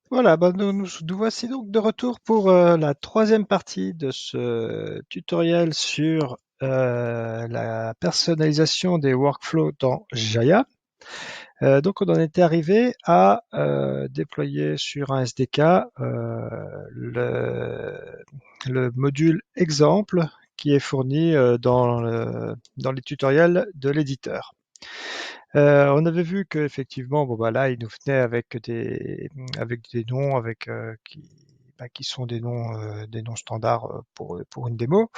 Voilà, bah, nous voici donc de retour pour la troisième partie de ce tutoriel sur la personnalisation des workflows dans Jaya. Donc on en était arrivé à déployer sur un SDK le module exemple qui est fourni dans les tutoriels de l'éditeur. On avait vu qu'effectivement, bon bah là, il nous venait avec des noms qui sont des noms standards pour une démo.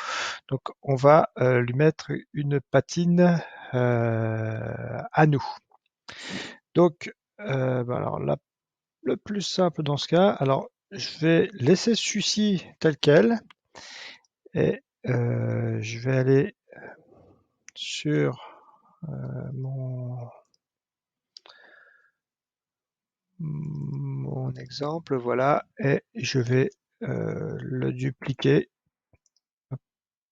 Donc on va lui mettre une patine à nous. Donc bah alors là, le plus simple dans ce cas, alors je vais laisser celui-ci tel quel et je vais aller sur mon mon exemple, voilà, et je vais le dupliquer. Hop,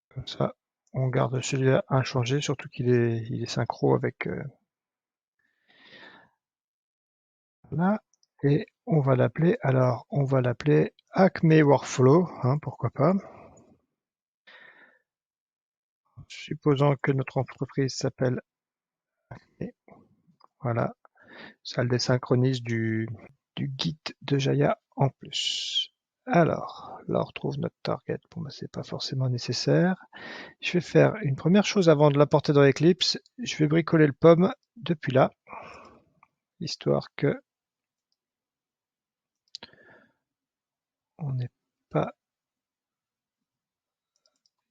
comme ça, on garde celui-là inchangé, surtout il est synchro avec là. Et on va l'appeler, alors on va l'appeler Acme Workflow, hein, pourquoi pas. Supposons que notre entreprise s'appelle Acme, voilà, ça le désynchronise du Git de Jaya en plus. Alors, là on retrouve notre target. Bon, bah, c'est pas forcément nécessaire. Je vais faire une première chose avant de l'importer dans Eclipse. Je vais bricoler le pomme depuis là, histoire que on n'ait pas,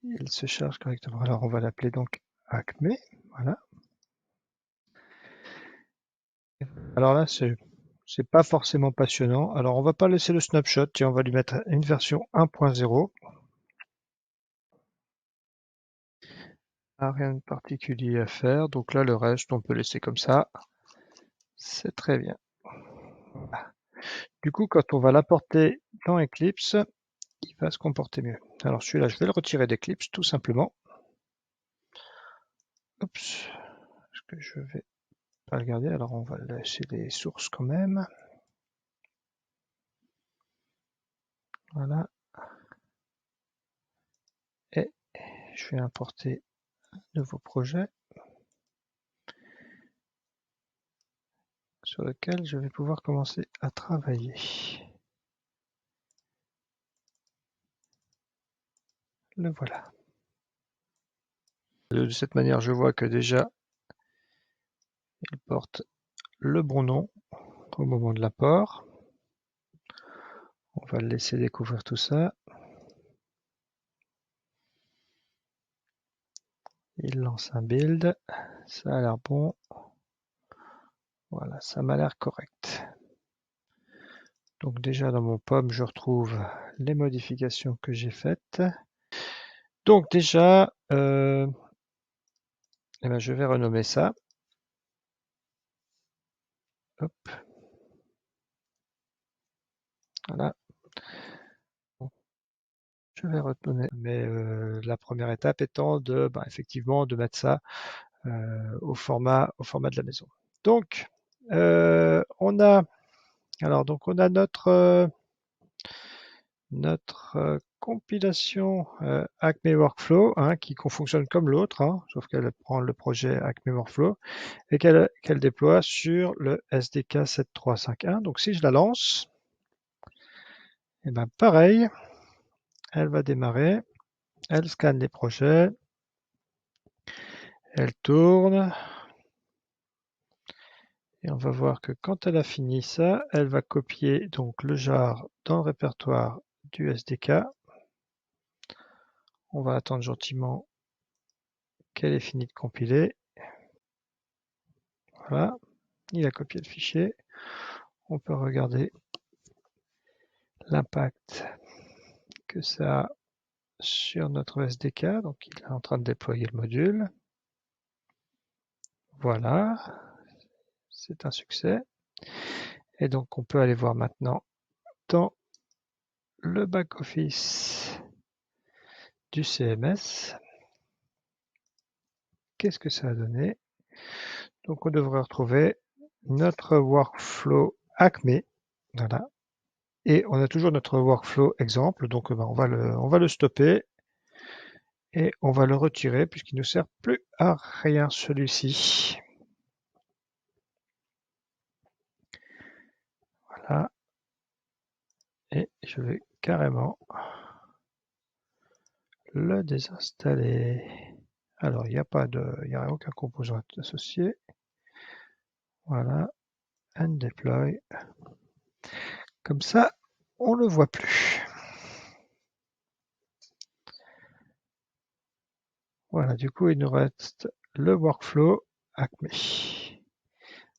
il se charge correctement. Alors on va l'appeler donc Acme, voilà. Alors là, c'est pas forcément passionnant. Alors on va pas laisser le snapshot, tiens, on va lui mettre une version 1.0. Rien de particulier à faire, donc là le reste on peut laisser comme ça. C'est très bien. Du coup, quand on va l'apporter dans Eclipse, il va se comporter mieux. Alors celui-là, je vais le retirer d'Eclipse tout simplement. Oups, est-ce que je vais pas le garder? Alors on va laisser les sources quand même. Voilà. Et je vais importer un nouveau projet sur lequel je vais pouvoir commencer à travailler. Le voilà. De cette manière, je vois que déjà, il porte le bon nom au moment de l'apport. On va le laisser découvrir tout ça. Il lance un build. Ça a l'air bon. Voilà, ça m'a l'air correct. Donc déjà dans mon pomme, je retrouve les modifications que j'ai faites. Donc déjà, eh ben, je vais renommer ça. Hop, voilà. Bon, je vais retourner. Mais la première étape étant de, bah, effectivement, de mettre ça au format de la maison. Donc, on a notre compilation Acme Workflow, hein, qui fonctionne comme l'autre, hein, sauf qu'elle prend le projet Acme Workflow et qu'elle déploie sur le SDK 7351. Donc si je la lance, et ben pareil, elle va démarrer, elle scanne les projets, elle tourne, et on va voir que quand elle a fini ça, elle va copier donc le jar dans le répertoire du SDK. On va attendre gentiment qu'elle ait fini de compiler. Voilà, il a copié le fichier. On peut regarder l'impact que ça a sur notre SDK. Donc il est en train de déployer le module. Voilà, c'est un succès. Et donc on peut aller voir maintenant dans le back-office du CMS. Qu'est-ce que ça a donné? Donc on devrait retrouver notre workflow Acme. Voilà. Et on a toujours notre workflow exemple, donc on va le stopper et on va le retirer puisqu'il ne nous sert plus à rien celui-ci. Voilà. Et je vais carrément le désinstaller. Alors, il n'y a aucun composant associé. Voilà. And deploy. Comme ça, on ne le voit plus. Voilà, du coup, il nous reste le workflow Acme.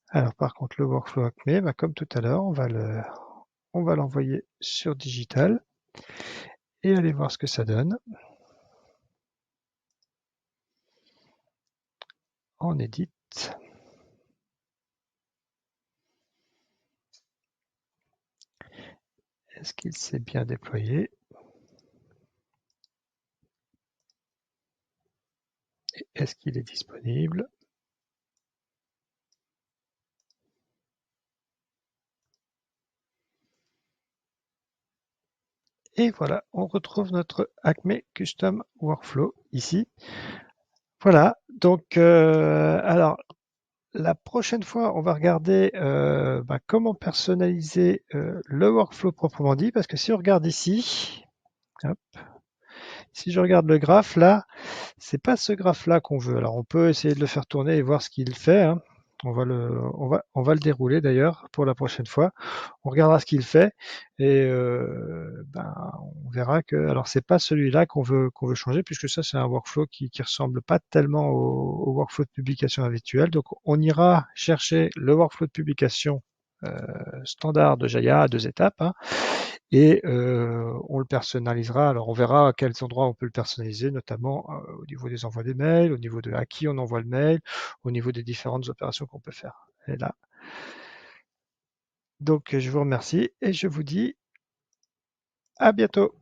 Alors, par contre, le workflow Acme, bah, comme tout à l'heure, on va l'envoyer sur Digital et aller voir ce que ça donne. On édite. Est-ce qu'il s'est bien déployé? Est-ce qu'il est disponible? Et voilà, on retrouve notre Acme Custom Workflow ici. Voilà, donc alors la prochaine fois, on va regarder comment personnaliser le workflow proprement dit, parce que si on regarde ici, hop, si je regarde le graphe là, c'est pas ce graphe-là qu'on veut. Alors on peut essayer de le faire tourner et voir ce qu'il fait, hein. On va le dérouler d'ailleurs pour la prochaine fois. On regardera ce qu'il fait et on verra que alors c'est pas celui-là qu'on veut changer puisque ça c'est un workflow qui ressemble pas tellement au workflow de publication habituel. Donc on ira chercher le workflow de publication standard de Jaya à 2 étapes, hein, et on le personnalisera. Alors on verra à quels endroits on peut le personnaliser, notamment au niveau des envois des mails, au niveau de à qui on envoie le mail, au niveau des différentes opérations qu'on peut faire. Et là, donc je vous remercie et je vous dis à bientôt.